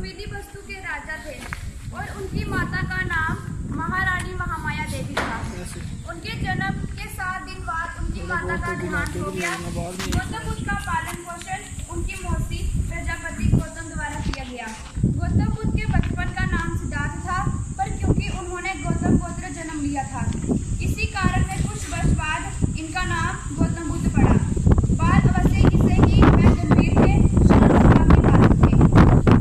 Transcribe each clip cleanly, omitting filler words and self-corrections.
विधिवस्तु के राजा थे और उनकी माता का नाम महारानी महामाया देवी था। उनके जन्म के 7 दिन बाद उनकी माता का देहांत हो गया। गौतम बुद्ध का पालन पोषण उनकी मौसी प्रजापति गौतम द्वारा किया गया। गौतम बुद्ध के बचपन का नाम सिद्धार्थ था, पर क्योंकि उन्होंने गौतम गोत्र जन्म लिया था, इसी कारण में कुछ वर्ष बाद इनका नाम गौतम बुद्ध पड़ा। बाल अवस्था से ही वह गंभीर थे, शर्म के बालक थे।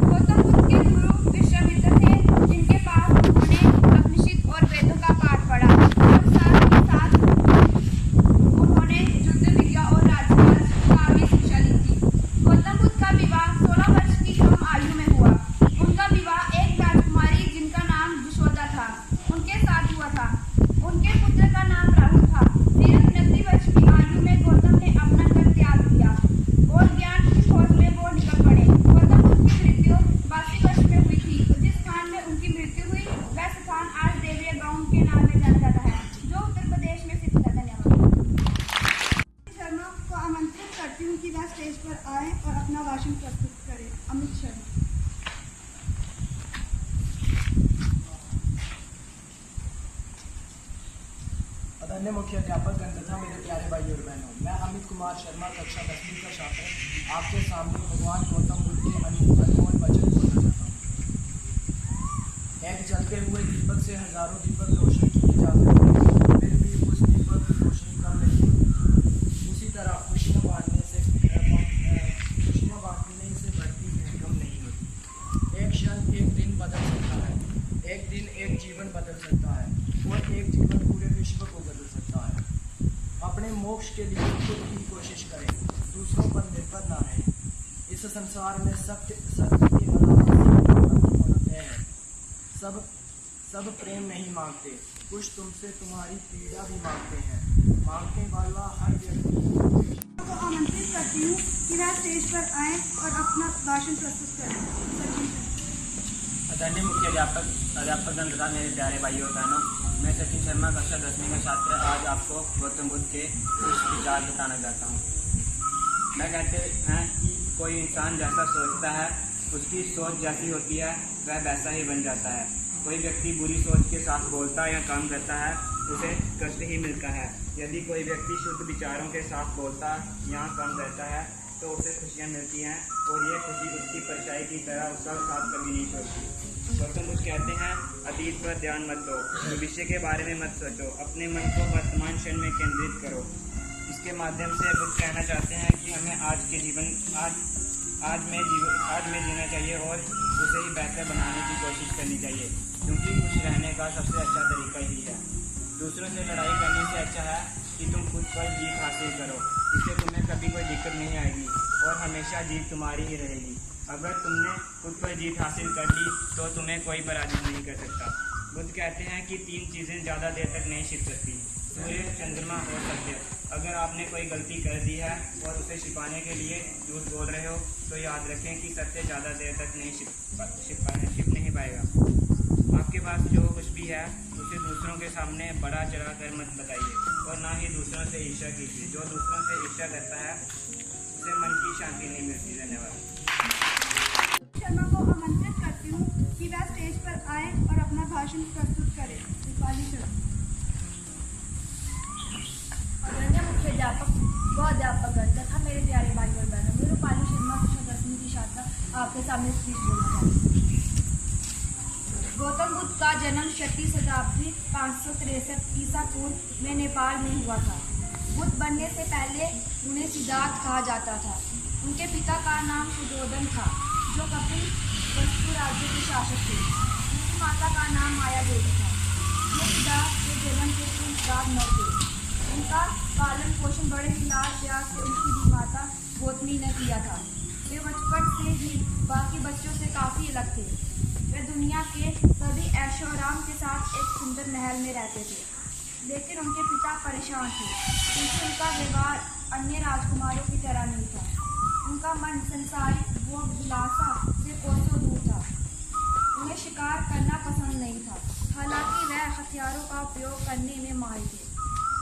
गौतम बुद्ध के गुरु विश्वामित्र थे, जिनके पास उन्होंने उपनिषद और वेदों का पाठ पढ़ा और साथ ही साथ उन्होंने युद्ध विद्या और राजकाज का भी शिक्षा ली थी। गौतम बुद्ध का विवाह 16 वर्ष की कम आयु में हुआ। उनका विवाह एक राजकुमारी जिनका नाम यशोदा था उनके साथ हुआ था। उनके पुत्र का नाम राहुल था। फिर 29 वर्ष की आयु में गौतम ने अपना घर त्याग दिया और ज्ञान की खोज में वो निकल पड़े। गौतम बुद्ध की मृत्यु 82 वर्ष में हुई थी। जिस स्थान में उनकी मृत्यु हुई वह स्थान आज देवरिया गांव के नाम में जाना जाता है, जो उत्तर प्रदेश में स्थित है। धन्यवाद। शर्मा को आमंत्रित करती हूँ कि वह स्टेज पर आए और अपना भाषण प्रस्तुत करें। अमित शर्मा। आदरणीय मुख्य अध्यापक तथा मेरे प्यारे भाई और बहनों, मैं अमित कुमार शर्मा कक्षा 10वीं का छात्र आपके सामने भगवान गौतम बुद्ध के अनमोल वचन बोलना चाहता हूँ। एक जलते हुए दीपक से हजारों दीपक रोशन किए जाते हैं, फिर भी उस दीपक की रोशनी कम नहीं होती। उसी तरह खुशियाँ बांटने से बढ़ती है, कम नहीं होती। एक क्षण एक दिन बदल सकता है, एक दिन एक जीवन बदल सकता है और एक जीवन पूरे विश्व को बदल सकता है। अपने मोक्ष के लिए खुद की कोशिश करें, दूसरों पर निर्भर न रहें। इस संसार में सत्य के अलावा है। सब प्रेम नहीं मांगते, कुछ तुमसे तुम्हारी पीड़ा भी मांगते हैं। मांगने वाला हर व्यक्ति को आमंत्रित करती हूँ कि वह स्टेज पर आए और अपना भाषण प्रस्तुत करें। आदरणीय मुख्य अध्यापक तथा मेरे प्यारे भाइयों और बहनों, मैं सचिन शर्मा कक्षा 10वीं का छात्र आज आपको गौतम बुद्ध के कुछ विचार बताना चाहता हूँ। मैं कहते हैं कि कोई इंसान जैसा सोचता है, उसकी सोच जैसी होती है वह वैसा ही बन जाता है। कोई व्यक्ति बुरी सोच के साथ बोलता या काम करता है, उसे कष्ट ही मिलता है। यदि कोई व्यक्ति शुद्ध विचारों के साथ बोलता या काम करता है तो उसे खुशियाँ मिलती हैं और ये खुशी उसकी परछाई की तरह उसका साथ कभी नहीं छोड़ती। गौतम बुद्ध कहते हैं, अतीत पर ध्यान मत दो, भविष्य के बारे में मत सोचो, अपने मन को वर्तमान क्षण में केंद्रित करो। इसके माध्यम से बुद्ध कहना चाहते हैं कि हमें आज में जीना चाहिए और उसे ही बेहतर बनाने की कोशिश करनी चाहिए, क्योंकि खुश रहने का सबसे अच्छा तरीका ही है। दूसरों से लड़ाई करने से अच्छा है कि तुम खुद पर जीत हासिल करो, इससे तुम्हें कभी कोई दिक्कत नहीं आएगी और हमेशा जीत तुम्हारी ही रहेगी। अगर तुमने खुद पर जीत हासिल कर ली तो तुम्हें कोई पराजित नहीं कर सकता। बुद्ध कहते हैं कि 3 चीज़ें ज़्यादा देर तक नहीं छिप सकती, सूर्य, चंद्रमा और सत्य। अगर आपने कोई गलती कर दी है और उसे छिपाने के लिए झूठ बोल रहे हो तो याद रखें कि सत्य ज़्यादा देर तक नहीं छिप नहीं पाएगा। आपके पास जो कुछ भी है उसे दूसरों के सामने बड़ा चढ़ा कर मत बताइए और ना ही दूसरों से ईर्ष्या कीजिए। जो दूसरों से ईर्ष्या करता है उसे मन की शांति नहीं मिलती। धन्यवाद। शर्मा को आमंत्रित करती हूँ कि वह स्टेज पर आए और अपना भाषण प्रस्तुत करें। दीपाली शर्मा। आदरणीय मुख्य अध्यापक व अध्यापकगण तथा मेरे प्यारे भाई और बहनों, मैं रूपाली शर्मा कक्षा 10वीं की छात्रा आपके सामने स्पीच बोलना चाहती हूँ। गौतम बुद्ध का जन्म 6वीं शताब्दी 563 ईसा पूर्व में नेपाल में हुआ था। बुद्ध बनने से पहले उन्हें सिद्धार्थ कहा जाता था। उनके पिता का नाम सुधोधन था, जो कपिल वस्तु राज्य के शासक थे। उनकी माता का नाम माया देवी था। ये सिद्धार्थ के जन्म के कुछ बाद मर गए। उनका पालन पोषण बड़े ही लाड प्यार से उनकी भी माता गौतमी ने किया था। वे बचपन से ही बाकी बच्चों से काफ़ी अलग थे। वे दुनिया के सभी ऐशो आराम के साथ एक सुंदर महल में रहते थे, लेकिन उनके पिता परेशान थे क्योंकि उनका व्यवहार अन्य राजकुमारों की तरह नहीं था। उनका मन संसारिक भोग विलासा से कोसों दूर था। उन्हें शिकार करना पसंद नहीं था, हालांकि वह हथियारों का उपयोग करने में माहिर थे।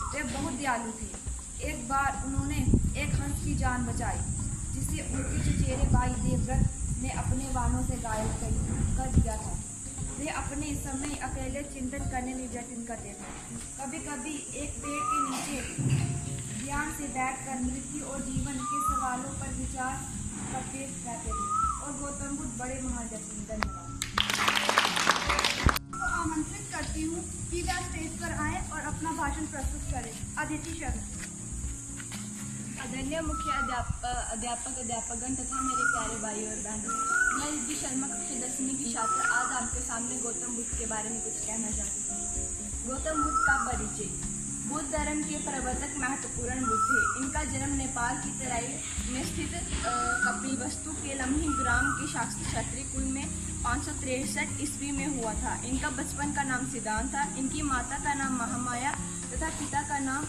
वे बहुत दयालु थे। एक बार उन्होंने एक हंस की जान बचाई, जिसे उनके चचेरे भाई देवव्रत ने अपने बाणों से से गायब कर दिया था। वे अपने समय अकेले चिंतन करने में व्यतीत करते थे। कभी कभी एक पेड़ के नीचे ध्यान से बैठकर मृत्यु और जीवन के सवालों पर विचार करते रहते थे। और गौतम बुद्ध बड़े महान व्यक्ति। धन्यवाद। को आमंत्रित करती हूँ कि वह स्टेज पर आए और अपना भाषण प्रस्तुत करें। अदिति शर्मा। आदरणीय मुख्य अध्यापकगण तथा मेरे प्यारे भाई और बहनों, मैं अदिति शर्मा कक्षा 10वीं की छात्र आज आपके सामने गौतम बुद्ध के बारे में कुछ कहना चाहती हूँ। गौतम बुद्ध का परिचय। बुद्ध धर्म के प्रवर्तक महत्वपूर्ण बुद्ध थे। इनका जन्म नेपाल की तराई में स्थित कपिलवस्तु के लम्ही ग्राम के क्षत्रिय कुल में 563 ईस्वी में हुआ था। इनका बचपन का नाम सिद्धांत था। इनकी माता का नाम महामाया तथा पिता का नाम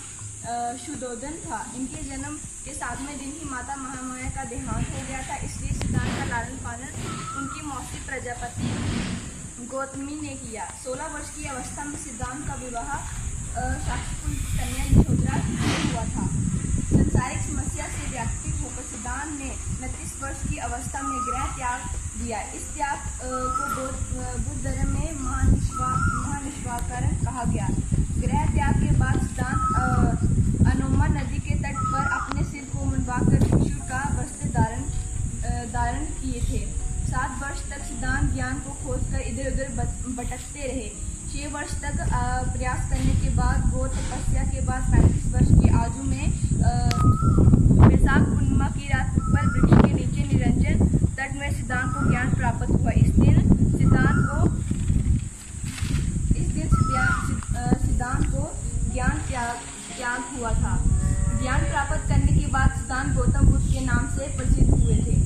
शुद्धोधन था। इनके जन्म के 7वें दिन ही माता महामाया का देहांत हो गया था, इसलिए सिद्धांत का लालन पालन उनकी मौसी प्रजापति गौतमी ने किया। 16 वर्ष की अवस्था में सिद्धांत का विवाह शाकुल कन्या यशोधरा से हुआ था। संसारिक समस्या से व्याकुल होकर सिद्धांत ने 29 वर्ष की अवस्था में गृह त्याग दिया। इस त्याग को बुद्ध धर्म में महानिष्कारण कहा गया। गृह त्याग के बाद सिद्धांत अनोमा नदी के तट पर अपने सिर को मुंडवाकर भिक्षु का वस्त्र धारण किए थे। 7 वर्ष तक सिद्धांत ज्ञान को खोजकर इधर उधर भटकते रहे। 6 वर्ष तक प्रयास करने के बाद घोर तपस्या के बाद 35 वर्ष की आयु में वैशाख पूर्णिमा की रात पर वृक्ष के नीचे निरंजन तट में सिद्धांत को ज्ञान प्राप्त हुआ। इस दिन सिद्धांत को ज्ञान त्याग हुआ था। ज्ञान प्राप्त करने के बाद सिद्धांत गौतम बुद्ध के नाम से प्रसिद्ध हुए थे।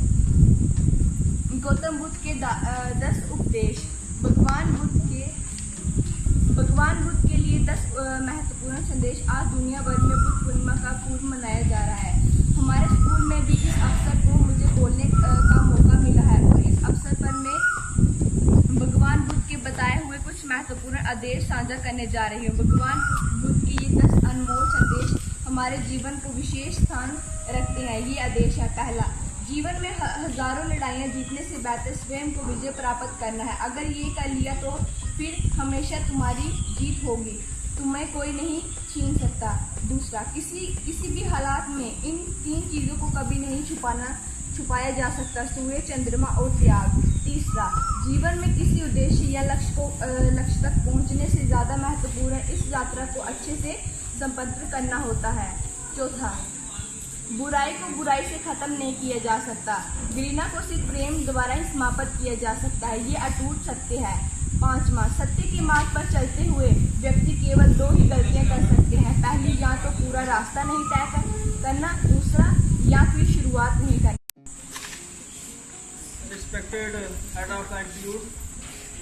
गौतम बुद्ध के 10 उपदेश। भगवान बुद्ध के लिए 10 महत्वपूर्ण संदेश आज दुनिया भर में बुद्ध पूर्णिमा का पूर्व मनाया जा रहा है। हमारे स्कूल में भी इस अवसर को मुझे बोलने का मौका मिला है और इस अवसर पर मैं भगवान बुद्ध के बताए हुए कुछ महत्वपूर्ण आदेश साझा करने जा रही हूँ। भगवान बुद्ध के ये 10 अनमोल संदेश हमारे जीवन को विशेष स्थान रखते हैं। ये आदेश है। पहला, जीवन में हजारों लड़ाइयाँ जीतने से बेहतर स्वयं को विजय प्राप्त करना है। अगर ये कर लिया तो फिर हमेशा तुम्हारी जीत होगी, तुम्हें कोई नहीं छीन सकता। दूसरा, किसी भी हालात में इन 3 चीज़ों को कभी नहीं छुपाया जा सकता, सूर्य, चंद्रमा और त्याग। तीसरा, जीवन में किसी उद्देश्य या लक्ष्य तक पहुंचने से ज़्यादा महत्वपूर्ण इस यात्रा को अच्छे से संपन्न करना होता है। चौथा, बुराई को बुराई से खत्म नहीं किया जा सकता, घृणा को सिर्फ प्रेम द्वारा ही समाप्त किया जा सकता है। ये अटूट सत्य है। पांचवा, सत्य के मार्ग पर चलते हुए व्यक्ति केवल 2 ही गलतियां कर सकते हैं। पहली, या तो पूरा रास्ता नहीं तय करना, दूसरा या फिर शुरुआत नहीं करना। Respected head of the institute,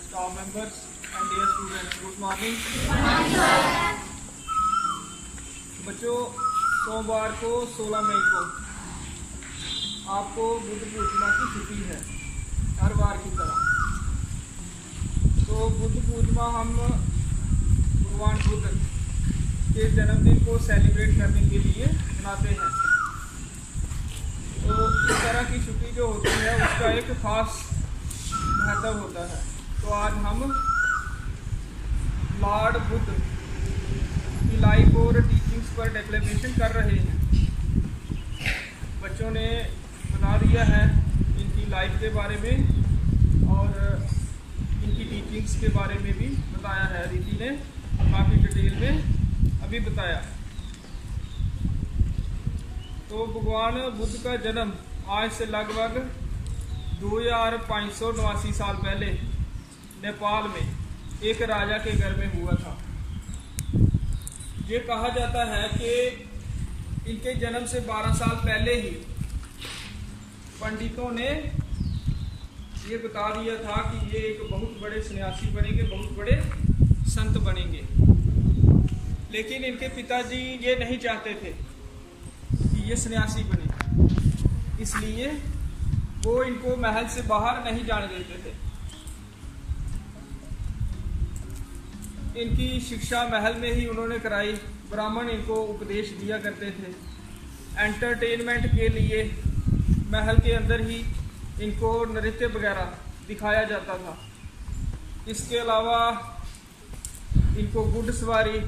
staff members and dear students, good morning. बच्चों, सोमवार को 16 मई को आपको बुद्ध पूर्णिमा की छुट्टी है, हर बार की तरह। तो बुद्ध पूर्णिमा हम भगवान बुद्ध के जन्मदिन को सेलिब्रेट करने के लिए मनाते हैं। तो इस तरह की छुट्टी जो होती है उसका एक खास महत्व होता है। तो आज हम लॉर्ड बुद्ध की लाइफ और टीचिंग्स पर डेक्लेरेशन कर रहे हैं। बच्चों ने बता दिया है इनकी लाइफ के बारे में और इनकी टीचिंग्स के बारे में भी बताया है। अदिति ने काफ़ी डिटेल में अभी बताया। तो भगवान बुद्ध का जन्म आज से लगभग 2589 साल पहले नेपाल में एक राजा के घर में हुआ था। ये कहा जाता है कि इनके जन्म से 12 साल पहले ही पंडितों ने ये बता दिया था कि ये एक बहुत बड़े सन्यासी बनेंगे, बहुत बड़े संत बनेंगे। लेकिन इनके पिताजी ये नहीं चाहते थे कि ये सन्यासी बने, इसलिए वो इनको महल से बाहर नहीं जाने देते थे। इनकी शिक्षा महल में ही उन्होंने कराई। ब्राह्मण इनको उपदेश दिया करते थे। एंटरटेनमेंट के लिए महल के अंदर ही इनको नृत्य वगैरह दिखाया जाता था। इसके अलावा इनको घुड़सवारी,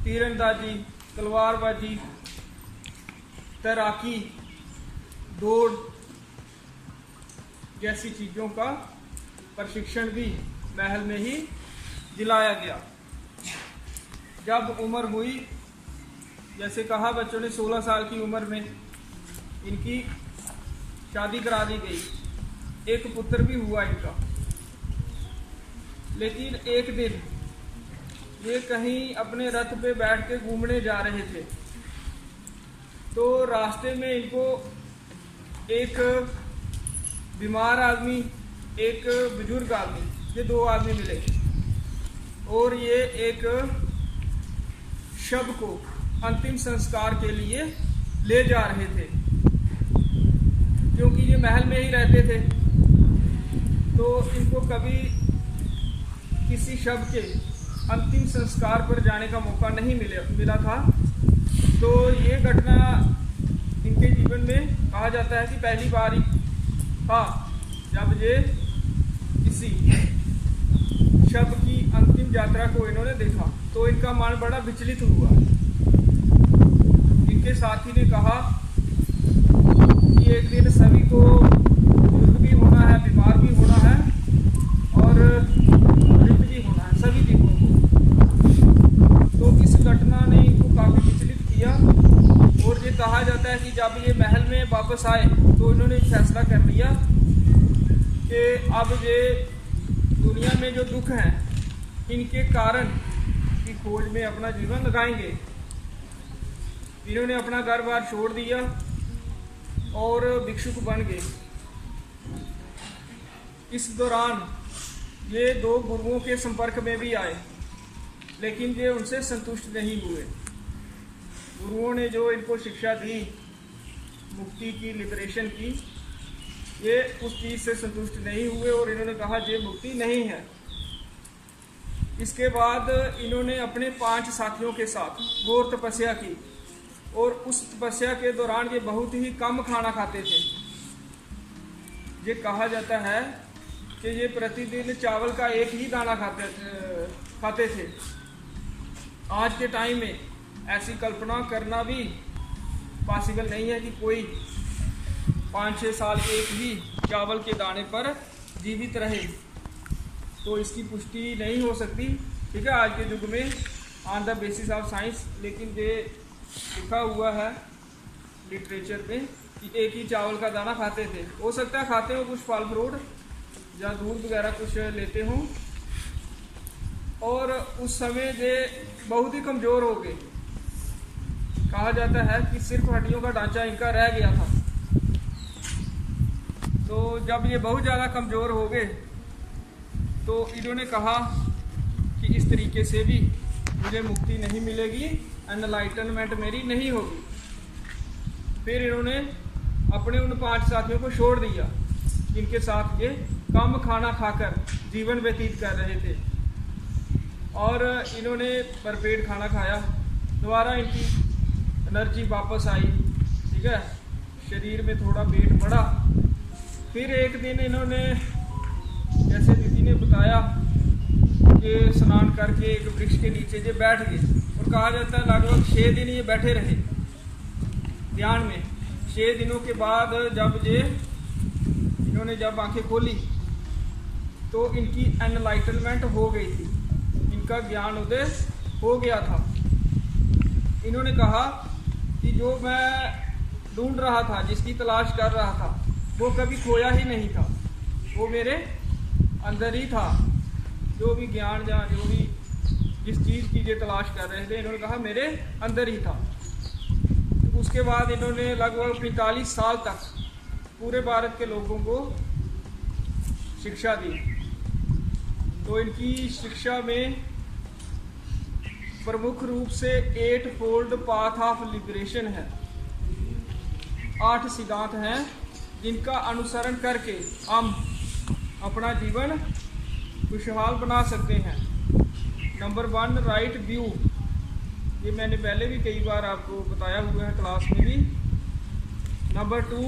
तीरंदाजी, तलवारबाजी, तैराकी, दौड़ जैसी चीज़ों का प्रशिक्षण भी महल में ही दिलाया गया। जब उम्र हुई, जैसे कहा बच्चों ने 16 साल की उम्र में इनकी शादी करा दी गई। एक पुत्र भी हुआ इनका। लेकिन एक दिन ये कहीं अपने रथ पे बैठ के घूमने जा रहे थे, तो रास्ते में इनको एक बीमार आदमी, एक बुजुर्ग आदमी, ये दो आदमी मिले और ये एक शव को अंतिम संस्कार के लिए ले जा रहे थे। क्योंकि ये महल में ही रहते थे, तो इनको कभी किसी शव के अंतिम संस्कार पर जाने का मौका नहीं मिला था। तो ये घटना इनके जीवन में कहा जाता है कि पहली बार ही था जब ये किसी शव की अंतिम यात्रा को इन्होंने देखा, तो इनका मन बड़ा विचलित हुआ। इनके साथी ने कहा कि एक दिन सभी को बुजुर्ग भी होना है, बीमार भी होना है और मृत भी होना है, सभी जीवों को। तो इस घटना ने इनको काफी विचलित किया और ये कहा जाता है कि जब ये महल में वापस आए तो इन्होंने फैसला कर लिया कि अब ये दुनिया में जो दुख हैं इनके कारण की खोज में अपना जीवन लगाएंगे। इन्होंने अपना घर बार छोड़ दिया और भिक्षुक बन गए। इस दौरान ये दो गुरुओं के संपर्क में भी आए, लेकिन ये उनसे संतुष्ट नहीं हुए। गुरुओं ने जो इनको शिक्षा दी मुक्ति की, लिबरेशन की, ये उस चीज़ से संतुष्ट नहीं हुए और इन्होंने कहा ये मुक्ति नहीं है। इसके बाद इन्होंने अपने 5 साथियों के साथ घोर तपस्या की और उस तपस्या के दौरान ये बहुत ही कम खाना खाते थे। ये कहा जाता है कि ये प्रतिदिन चावल का एक ही दाना खाते थे। आज के टाइम में ऐसी कल्पना करना भी पॉसिबल नहीं है कि कोई 5-6 साल एक ही चावल के दाने पर जीवित रहे, तो इसकी पुष्टि नहीं हो सकती। ठीक है, आज के युग में on the basis of science, लेकिन ये लिखा हुआ है लिटरेचर में कि एक ही चावल का दाना खाते थे। हो सकता है खाते हो कुछ फल फ्रूट या दूध वगैरह कुछ लेते हों, और उस समय ये बहुत ही कमज़ोर हो गए। कहा जाता है कि सिर्फ हड्डियों का ढांचा इनका रह गया था। तो जब ये बहुत ज़्यादा कमज़ोर हो गए तो इन्होंने कहा कि इस तरीके से भी मुझे मुक्ति नहीं मिलेगी, एनलाइटनमेंट मेरी नहीं होगी। फिर इन्होंने अपने उन 5 साथियों को छोड़ दिया जिनके साथ ये कम खाना खाकर जीवन व्यतीत कर रहे थे, और इन्होंने भरपेट खाना खाया। दोबारा इनकी एनर्जी वापस आई। ठीक है, शरीर में थोड़ा वेट बढ़ा। फिर एक दिन इन्होंने, जैसे दीदी ने बताया, कि स्नान करके एक वृक्ष के नीचे ये बैठ गए, और कहा जाता है लगभग 6 दिन ये बैठे रहे ध्यान में। 6 दिनों के बाद जब ये इन्होंने जब आंखें खोली तो इनकी एनलाइटनमेंट हो गई थी, इनका ज्ञान उदय हो गया था। इन्होंने कहा कि जो मैं ढूंढ रहा था, जिसकी तलाश कर रहा था, वो कभी खोया ही नहीं था, वो मेरे अंदर ही था। जो भी ज्ञान या जो भी जिस चीज़ की ये तलाश कर रहे थे, इन्होंने कहा मेरे अंदर ही था। उसके बाद इन्होंने लगभग 45 साल तक पूरे भारत के लोगों को शिक्षा दी। तो इनकी शिक्षा में प्रमुख रूप से 8 फोल्ड पाथ ऑफ लिबरेशन है। 8 सिद्धांत हैं जिनका अनुसरण करके हम अपना जीवन खुशहाल बना सकते हैं। Number 1, right view. ये मैंने पहले भी कई बार आपको बताया हुआ है क्लास में भी। Number 2,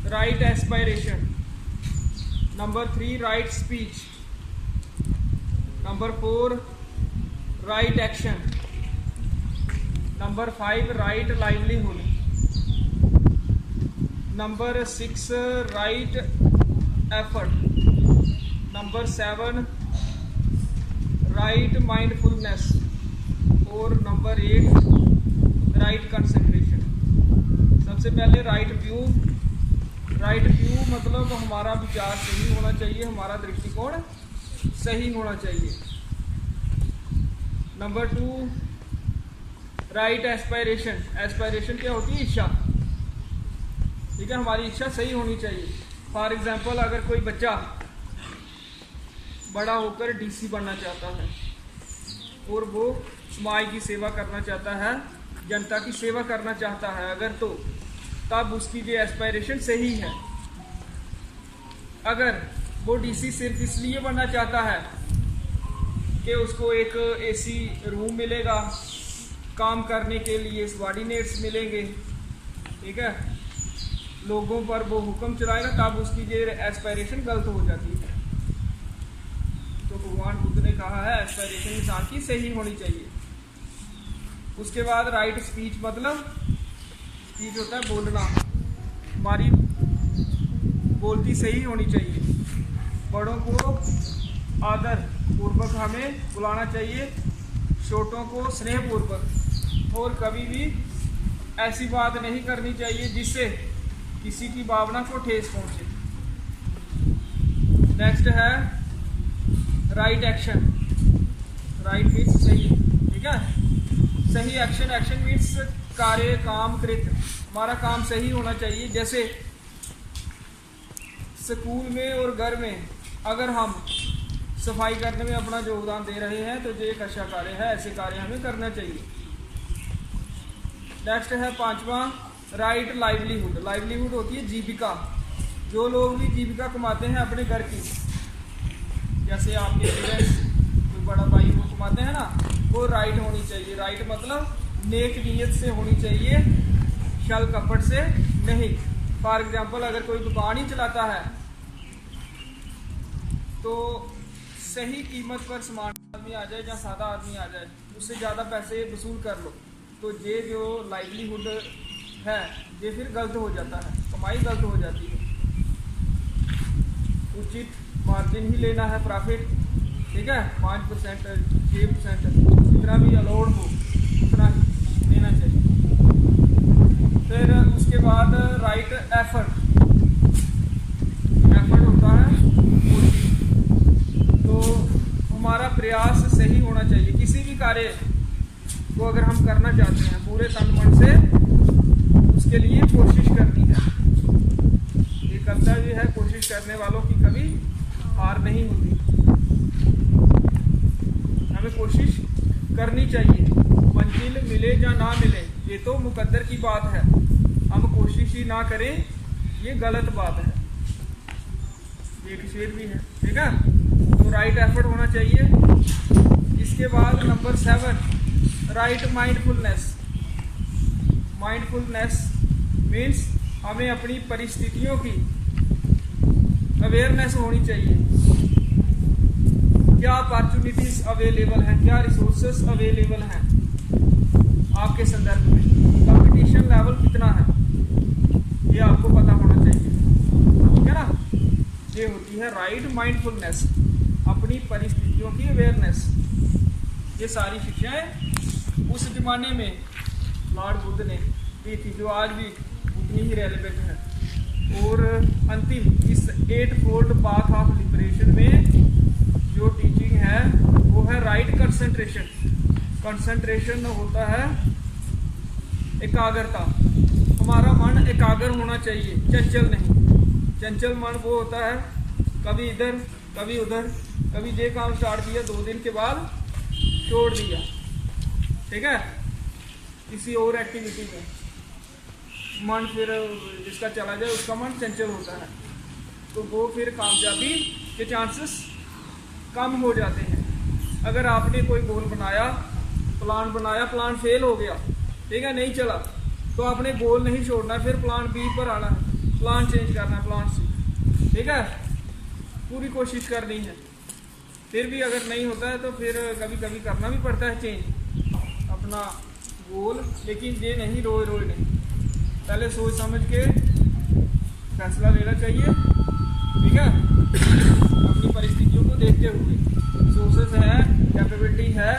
right aspiration. Number 3, right speech. Number 4, right action. Number 5, right livelihood. Number 6, right effort. Number 7, right mindfulness. और नंबर 8, राइट कंसंट्रेशन। सबसे पहले राइट व्यू। राइट व्यू मतलब हमारा विचार सही होना चाहिए, हमारा दृष्टिकोण सही होना चाहिए। Number 2, right aspiration. एस्पायरेशन क्या होती है? इच्छा। ठीक है, हमारी इच्छा सही होनी चाहिए। फॉर एग्जांपल, अगर कोई बच्चा बड़ा होकर डीसी बनना चाहता है और वो समाज की सेवा करना चाहता है, जनता की सेवा करना चाहता है अगर, तो तब उसकी जो एस्पायरेशन सही है। अगर वो डीसी सिर्फ इसलिए बनना चाहता है कि उसको एक एसी रूम मिलेगा, काम करने के लिए सबॉर्डिनेट्स मिलेंगे, ठीक है, लोगों पर वो हुक्म चलाएगा, तब उसकी जो एस्पायरेशन गलत हो जाती है। तो भगवान बुद्ध ने कहा है एस्पायरेशन इंसान की सही होनी चाहिए। उसके बाद राइट स्पीच मतलब स्पीच होता है बोलना, हमारी बोलती सही होनी चाहिए। बड़ों को आदर पूर्वक हमें बुलाना चाहिए, छोटों को स्नेह पूर्वक, और कभी भी ऐसी बात नहीं करनी चाहिए जिससे किसी की भावना को ठेस पहुंचे। नेक्स्ट है राइट एक्शन। राइट मीन्स सही, ठीक है, सही एक्शन। एक्शन मीन्स कार्य, काम, कृत। हमारा काम सही होना चाहिए। जैसे स्कूल में और घर में अगर हम सफाई करने में अपना योगदान दे रहे हैं तो ये एक अच्छा कार्य है, ऐसे कार्य हमें करना चाहिए। नेक्स्ट है 5वां, राइट लाइवलीहुड। लाइवलीहुड होती है जीविका। जो लोग भी जीविका कमाते हैं अपने घर की, जैसे आपके पेरेंट्स, कोई बड़ा भाई वो कमाते हैं ना, वो राइट होनी चाहिए। राइट मतलब नेक नीयत से होनी चाहिए, छल कपट से नहीं। फॉर एग्जांपल, अगर कोई दुकान ही चलाता है तो सही कीमत पर सामान आदमी आ जाए या सादा आदमी आ जाए, उससे ज़्यादा पैसे वसूल कर लो, तो ये जो लाइवलीहुड है ये फिर गलत हो जाता है, कमाई गलत हो जाती है। उचित मार्जिन ही लेना है, प्रॉफिट, ठीक है, 5%, 6%, जितना भी अलाउड हो उतना ही लेना चाहिए। फिर उसके बाद राइट एफर्ट। एफर्ट होता है कोशिश, तो हमारा प्रयास सही होना चाहिए। किसी भी कार्य को अगर हम करना चाहते हैं पूरे तन मन से, उसके लिए कोशिश करनी है। ये कर्तव्य है, कोशिश करने वालों की कभी हार नहीं होती। हमें कोशिश करनी चाहिए, मंजिल मिले या ना मिले ये तो मुकद्दर की बात है, हम कोशिश ही ना करें ये गलत बात है। एक शेर भी है, ठीक है, तो राइट एफर्ट होना चाहिए। इसके बाद number 7, right mindfulness. Mindfulness means हमें अपनी परिस्थितियों की अवेयरनेस होनी चाहिए। क्या अपॉर्चुनिटीज अवेलेबल हैं, क्या रिसोर्सेस अवेलेबल हैं आपके संदर्भ में, कंपटीशन लेवल कितना है, ये आपको पता होना चाहिए, ठीक है ना। ये होती है राइट माइंडफुलनेस, अपनी परिस्थितियों की अवेयरनेस। ये सारी शिक्षाएं उस जमाने में लॉर्ड बुद्ध ने दी थी, जो आज भी उतनी ही रेलेवेंट है। और अंतिम इस 8-fold पाथ ऑफ लिबरेशन में जो टीचिंग है वो है राइट कंसंट्रेशन। कंसंट्रेशन होता है एकाग्रता। हमारा मन एकाग्र होना चाहिए, चंचल नहीं। चंचल मन वो होता है कभी इधर कभी उधर, कभी ये काम स्टार्ट किया 2 दिन के बाद छोड़ दिया, ठीक है, किसी और एक्टिविटी में मन फिर जिसका चला जाए उसका मन चंचल होता है, तो वो फिर कामयाबी के चांसेस कम हो जाते हैं। अगर आपने कोई गोल बनाया, प्लान फेल हो गया, ठीक है, नहीं चला, तो आपने गोल नहीं छोड़ना, फिर प्लान बी पर आना है, प्लान चेंज करना है, प्लान सी, ठीक है। पूरी कोशिश करनी है। फिर भी अगर नहीं होता है तो फिर कभी कभी करना भी पड़ता है चेंज अपना गोल, लेकिन ये नहीं रोज रोज नहीं, पहले सोच समझ के फैसला लेना चाहिए, ठीक है। अपनी परिस्थितियों को देखते हुए, रिसोर्सेज है, कैपेबिलिटी है,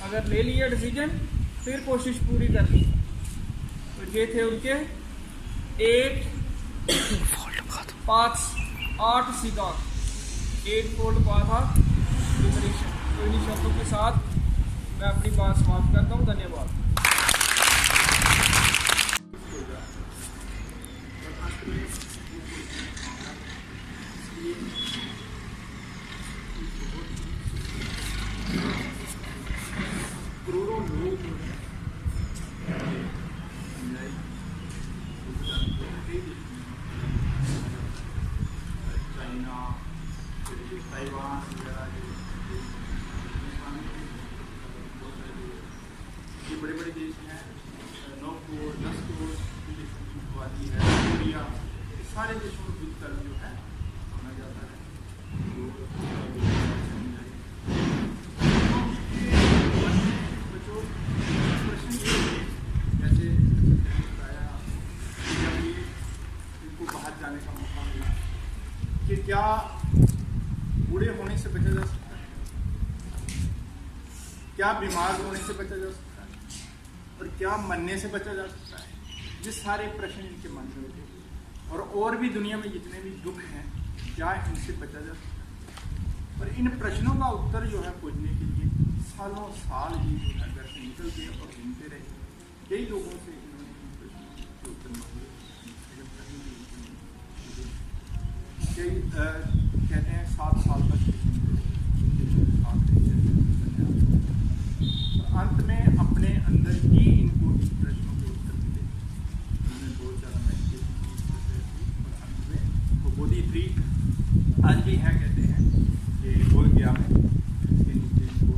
अगर ले लिया डिसीजन फिर कोशिश पूरी करनी। तो ये थे उनके 8 सिद्धांत, 8 फोल्ड पाथ ऑफ लिबरेशन। तो इन्हीं शब्दों के साथ मैं अपनी बात समाप्त करता हूँ। धन्यवाद। करोड़ों लोग जो है चाइना, ताइवान वगैरह ये बड़े बड़े देश हैं, 9 करोड़ 10 करोड़ की आबादी है, कोरिया, सारे देशों में बुद्ध धर्म जो है माना जाता है। प्रश्न ये जैसे बताया जब ये इनको बाहर जाने का मौका मिला कि क्या बूढ़े होने से बचा जा सकता है, क्या बीमार होने से बचा जा सकता है, और क्या मरने से बचा जा सकता है। ये सारे प्रश्न इनके मन में थे। और भी दुनिया में जितने भी दुख हैं, क्या इनसे बचा जा सकता है। और इन प्रश्नों का उत्तर जो है खोजने के लिए सालों साल ही जो है घर से निकल के और घूमते रहे। कई लोगों से इन्होंने इन प्रश्नों के उत्तर मांगे, कई कहते हैं 7 साल तक अंत में अपने अंदर ही इनको इन प्रश्नों के उत्तर मिले। उन्होंने 2 चरण और अंत में वो बोधि ट्री आज भी है, कहते हैं कि बोध गया में इसके नीचे इनको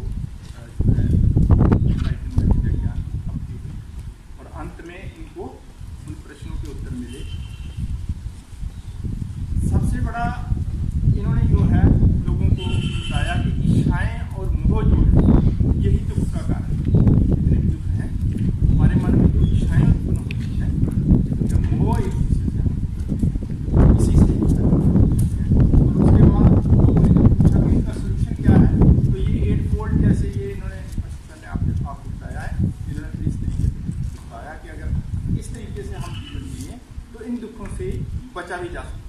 ज्ञान अपनी हुई और अंत में इनको उन प्रश्नों के उत्तर मिले। सबसे बड़ा इन्होंने जो है लोगों को बताया कि इच्छाएं और मोह जो है यही दुख का कारण है। जितने भी दुख हैं हमारे मन में जो इच्छाएं उत्पन्न होती है, जब मोह एक दूसरे से इसी से होता है। और उसके बाद लोगों ने जब पूछा कि इसका सोल्यूशन क्या है, तो ये 8 फोल्ड जैसे ये इन्होंने मैंने आपको बताया है, इन्होंने इस तरीके से बताया कि अगर इस तरीके से हम जीवन जिए तो इन दुखों से बचा भी जा सकता है।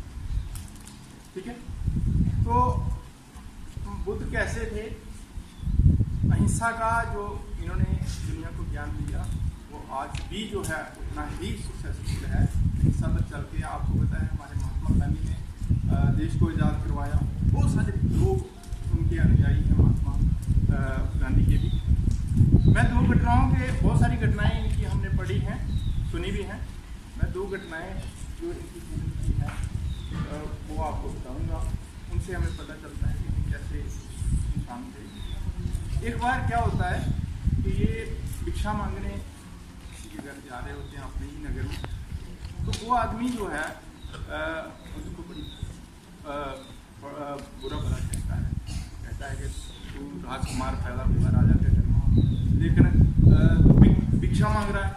ठीक है, तो बुद्ध कैसे थे? अहिंसा का जो इन्होंने दुनिया को ज्ञान दिया वो आज भी जो है उतना ही सक्सेसफुल है। अहिंसा पर चल के आपको पता है हमारे महात्मा गांधी ने देश को आज़ाद करवाया। बहुत सारे लोग उनके अनुयायी हैं महात्मा गांधी के भी। मैं 2 घटनाओं के, बहुत सारी घटनाएं इनकी हमने पढ़ी हैं, सुनी भी हैं। मैं 2 घटनाएं जो इनकी जीवन की है वो आपको बताऊंगा। उनसे हमें पता चलता है कि कैसे इंसान थे। एक बार क्या होता है कि ये भिक्षा मांगने किसी के घर जा रहे होते हैं अपने ही नगर में, तो वो आदमी जो है उनको बड़ी बुरा भला कहता है कि तू राजकुमार पैदा हुआ राजा के घर में, लेकिन भिक्षा मांग रहा है,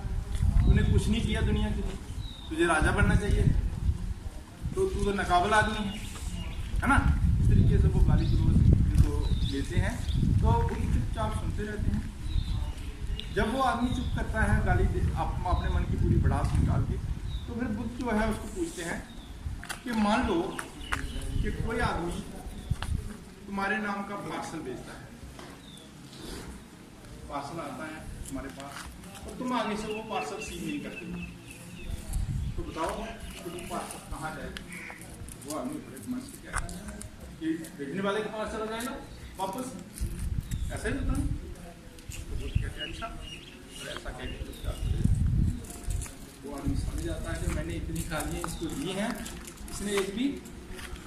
तूने कुछ नहीं किया दुनिया के लिए, तुझे राजा बनना चाहिए, तो तू तो नाकाबिल आदमी है ना। इस तरीके से वो गाली गलौज इनको लेते हैं, तो वो चुपचाप सुनते रहते हैं। जब वो आदमी चुप करता है गाली अपने मन की पूरी भड़ास निकाल के, तो फिर बुद्ध जो है उसको पूछते हैं कि मान लो कि कोई आदमी तुम्हारे नाम का पार्सल भेजता है, पार्सल आता है तुम्हारे पास और तुम आगे से वो पार्सल रिसीव नहीं करते, तो बताओ तो तुम पार्सल कहाँ जाएगा? वो आदमी बड़े मन से क्या है कि भेजने वाले के पास चला जाएगा वापस, ऐसा ही होता है। तो वो कहते हैं अच्छा, और ऐसा कहते वो आदमी समझ जाता है कि मैंने इतनी गालियाँ इसको दी हैं, इसने एक भी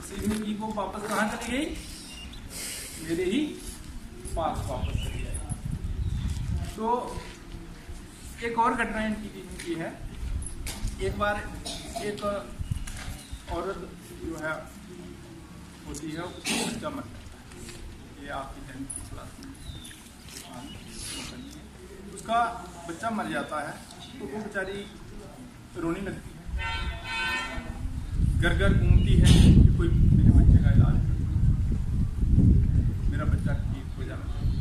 सीखने की वो वापस कहाँ चली गई? मेरे ही पास वापस चली जाएगी। तो एक और घटना इनकी है। एक बार एक औरत जो है होती है उसका बच्चा मर जाता है। ये आपकी 10th की क्लास में उसका बच्चा मर जाता है तो वो बेचारी रोने लगती है, घर घर घूमती है कि कोई मेरे बच्चे का इलाज करे, मेरा बच्चा ठीक हो जाना चाहिए।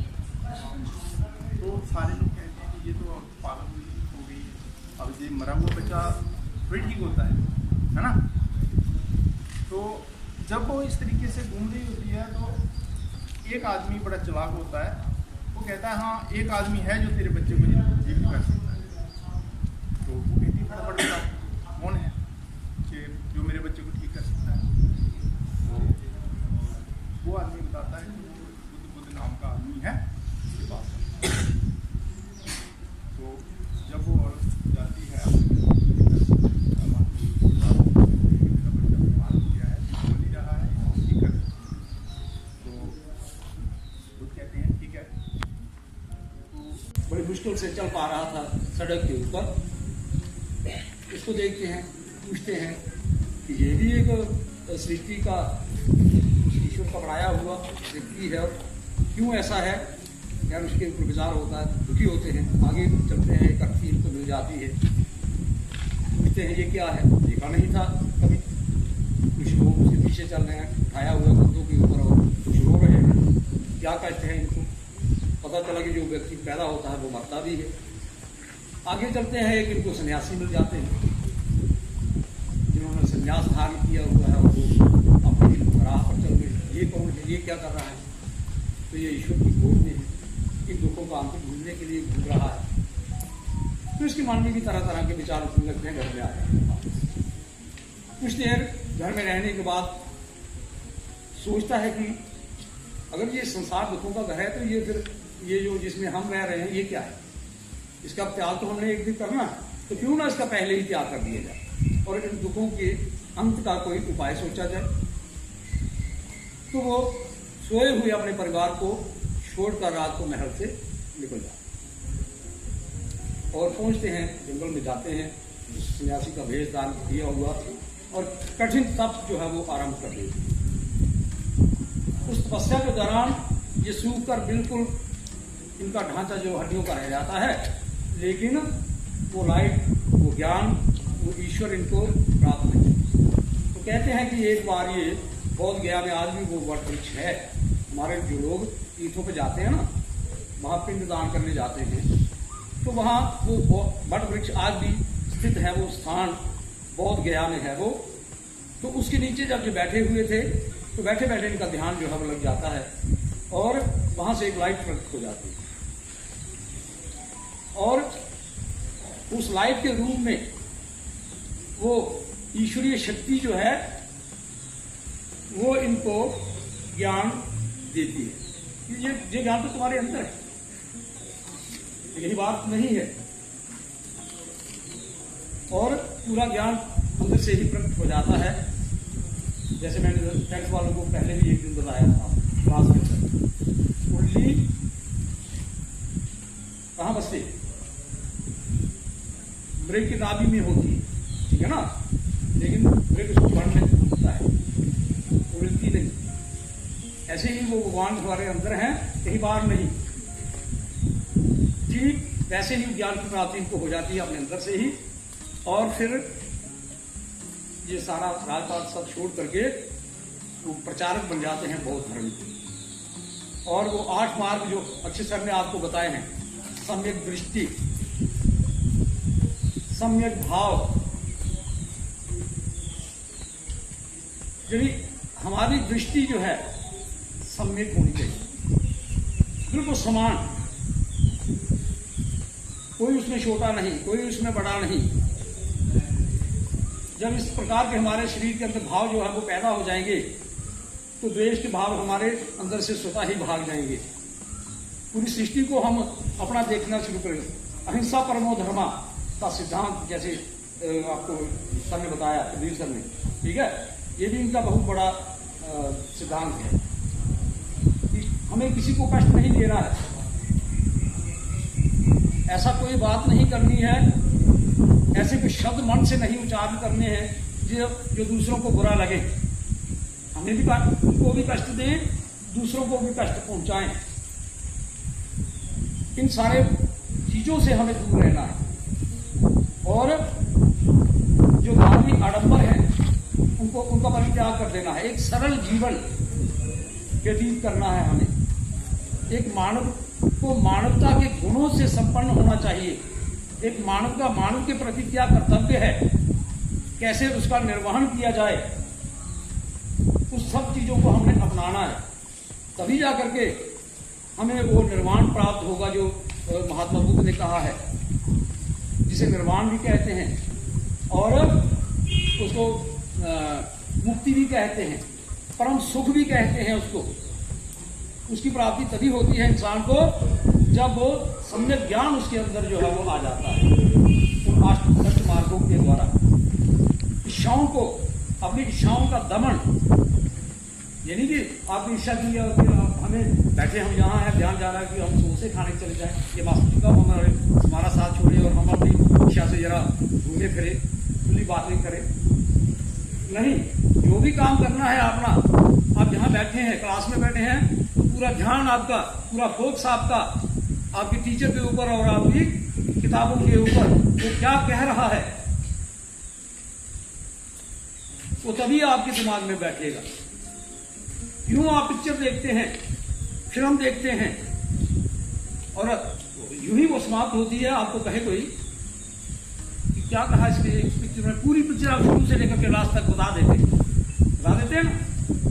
तो सारे लोग कहते हैं कि ये तो पागल हो गई है, अब ये मरा हुआ बच्चा फिर ठीक होता है ना। तो जब वो इस तरीके से घूम रही होती है तो एक आदमी बड़ा चालाक होता है, वो कहता है हाँ एक आदमी है जो तेरे बच्चे को ठीक कर सकता है। तो वो कहती है फटाफट बताओ कौन है कि जो मेरे बच्चे को ठीक कर सकता है। तो वो आदमी बताता है कि बुद्ध नाम का आदमी है उसके पास। तो जब वो औरत जाती है बड़ी मुश्किल से चल पा रहा था सड़क के ऊपर। इसको देखते हैं, पूछते हैं कि ये भी एक सृष्टि का ईश्वर का बनाया हुआ सृष्टि है, और क्यों ऐसा है यार। उसके ऊपर विचार होता है, दुखी होते हैं। आगे चलते हैं, एक अर्थी इनको मिल जाती है, पूछते हैं ये क्या है, देखा नहीं था कभी। कुछ लोग उसके पीछे चल रहे हैं उठाया हुआ कंधों के ऊपर और कुछ रो रहे हैं। क्या कहते हैं इनको, पता चला कि जो व्यक्ति पैदा होता है वो मरता भी है। आगे चलते हैं, एक इनको सन्यासी मिल जाते हैं जिन्होंने संन्यास धारण किया हुआ है और वो अपनी राह पर चल गए। ये कौन है, ये क्या कर रहा है, तो ये ईश्वर की गोद में है, इन दुखों का अंत ढूंढने के लिए घूम रहा है। तो इसके मन में भी तरह तरह के विचार उठने लगते हैं। घर में आए कुछ देर घर में रहने के बाद सोचता है कि अगर ये संसार दुखों का घर है तो ये फिर ये जो जिसमें हम रह रहे हैं ये क्या है, इसका त्याग तो हमने एक दिन करना है, तो क्यों ना इसका पहले ही त्याग कर दिया जाए और इन दुखों के अंत का कोई उपाय सोचा जाए। तो वो सोए हुए अपने परिवार को छोड़कर रात को महल से निकल जाते और पहुंचते हैं, जंगल में जाते हैं। सन्यासी का भेष दान किया हुआ और कठिन तप जो है वो आरंभ कर देते हैं। उस तपस्या के दौरान ये सूख कर बिल्कुल इनका ढांचा जो हड्डियों का रह जाता है, लेकिन वो लाइट, वो ज्ञान, वो ईश्वर इनको प्राप्त नहीं। तो कहते हैं कि एक बार ये बौद्ध गया में आज भी वो वट वृक्ष है। हमारे जो लोग तीर्थों पे जाते हैं ना, वहाँ पिंड दान करने जाते हैं, तो वहाँ वो वट वृक्ष आज भी स्थित है। वो स्थान बौद्ध गया में है वो। तो उसके नीचे जब जो बैठे हुए थे तो बैठे बैठे इनका ध्यान जो है वो लग जाता है और वहां से एक लाइट प्रकट हो जाती है और उस लाइट के रूप में वो ईश्वरीय शक्ति जो है वो इनको ज्ञान देती है। ये ज्ञान तो तुम्हारे अंदर है, यही बात नहीं है। और पूरा ज्ञान अंदर से ही प्रकट हो जाता है। जैसे मैंने टेंथ वालों को पहले भी एक दिन बताया था क्लास में, कुंडली कहाँ बसती, मृग की नाभि में होती है, ठीक है ना, लेकिन मृग उसको बन में होता है, उड़ती नहीं। ऐसे ही वो भगवान हमारे अंदर हैं, कहीं बाहर नहीं। ठीक वैसे ही ज्ञान की प्राप्ति इनको हो जाती है अपने अंदर से ही। और फिर ये सारा राजपाट सब छोड़ करके वो प्रचारक बन जाते हैं बौद्ध धर्म के। और वो 8 मार्ग जो अच्छे सर ने आपको बताए हैं, सम्यक दृष्टि, सम्यक भाव, यदि हमारी दृष्टि जो है सम्यक होनी चाहिए, बिल्कुल समान, कोई उसमें छोटा नहीं, कोई उसमें बड़ा नहीं। जब इस प्रकार के हमारे शरीर के अंदर भाव जो है वो पैदा हो जाएंगे तो द्वेष के भाव हमारे अंदर से स्वतः ही भाग जाएंगे। पूरी सृष्टि को हम अपना देखना शुरू करेंगे। अहिंसा परमो धर्मा का सिद्धांत जैसे आपको सर ने बताया, कबीर सर ने, ठीक है, ये भी इनका बहुत बड़ा सिद्धांत है कि हमें किसी को कष्ट नहीं देना है, ऐसा कोई बात नहीं करनी है, ऐसे कोई शब्द मन से नहीं उच्चारण करने हैं जो दूसरों को बुरा लगे। हमें भी उनको भी कष्ट दें, दूसरों को भी कष्ट पहुंचाएं। इन सारे चीजों से हमें दूर रहना है और जो धार्मिक आडंबर है उनका परित्याग कर देना है। एक सरल जीवन व्यतीत करना है हमें। एक मानव को मानवता के गुणों से संपन्न होना चाहिए। एक मानव के प्रति क्या कर्तव्य है, कैसे उसका निर्वहन किया जाए, उस सब चीजों को हमने अपनाना है। तभी जाकर के हमें वो निर्वाण प्राप्त होगा जो महात्मा बुद्ध ने कहा है, जिसे निर्वाण भी कहते हैं और उसको मुक्ति भी कहते हैं, परम सुख भी कहते हैं उसको। उसकी प्राप्ति तभी होती है इंसान को जब वो सम्यक ज्ञान उसके अंदर जो है वो आ जाता है उन अष्ट मार्गों के द्वारा। इच्छाओं को, अपनी इच्छाओं का दमन, यानी कि आपकी इच्छा की है कि हमें बैठे हम यहाँ हैं, ध्यान जा रहा है कि हम समोसे खाने चले जाएं, ये वास्तविक हमारा साथ छोड़े और हम अपनी इच्छा से जरा घूमे फिरे, खुली बातें करें। नहीं, जो भी काम करना है अपना, आप यहाँ बैठे हैं, क्लास में बैठे हैं, तो पूरा ध्यान आपका, पूरा फोकस आपका आपके टीचर के ऊपर और आपकी किताबों के ऊपर वो क्या कह रहा है वो तभी आपके दिमाग में बैठेगा। यूं आप पिक्चर देखते हैं, फिल्म देखते हैं और यूं ही वो समाप्त होती है। आपको कहे कोई कि क्या कहा इसके पिक्चर में, पूरी पिक्चर आप शुरू से लेकर के लास्ट तक बता देते हैं ना,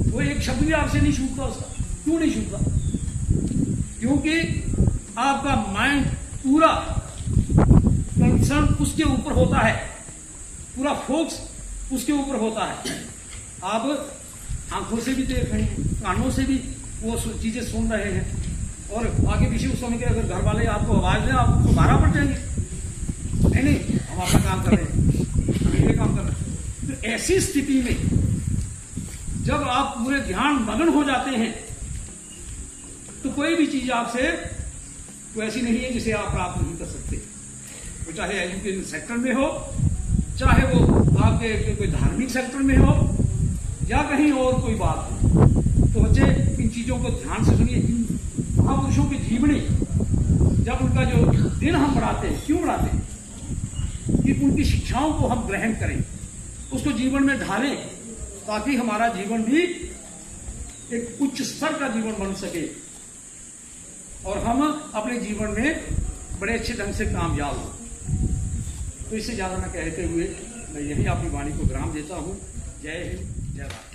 वो एक शब्द भी आपसे नहीं छूटता उसका। क्यों नहीं छूटता? क्योंकि आपका माइंड पूरा कंसर्न उसके ऊपर होता है, पूरा फोकस उसके ऊपर होता है। आप आंखों से भी देख रहे हैं, कानों से भी वो चीजें सुन रहे हैं और आगे पीछे उस समय के अगर घर वाले आपको आवाज दें आप तो मारा पड़ जाएंगे। नहीं, हम अपना काम कर रहे हैं, हम ये काम कर रहे हैं। तो ऐसी स्थिति में जब आप पूरे ध्यान मगन हो जाते हैं तो कोई भी चीज आपसे वो ऐसी नहीं है जिसे आप प्राप्त नहीं कर सकते। वो चाहे एजुकेशन सेक्टर में हो, चाहे वो आपके कोई धार्मिक सेक्टर में हो या कहीं और कोई बात हो। तो बच्चे इन चीजों को ध्यान से सुनिए। महापुरुषों की जीवनी जब उनका जो दिन हम बढ़ाते हैं, क्यों बढ़ाते हैं? कि उनकी शिक्षाओं को हम ग्रहण करें, उसको जीवन में ढालें, ताकि हमारा जीवन भी एक उच्च स्तर का जीवन बन सके और हम अपने जीवन में बड़े अच्छे ढंग से कामयाब हो। तो इससे ज्यादा मैं कहते हुए मैं यही अपनी वाणी को विराम देता हूँ। जय हिंद, जय भारत।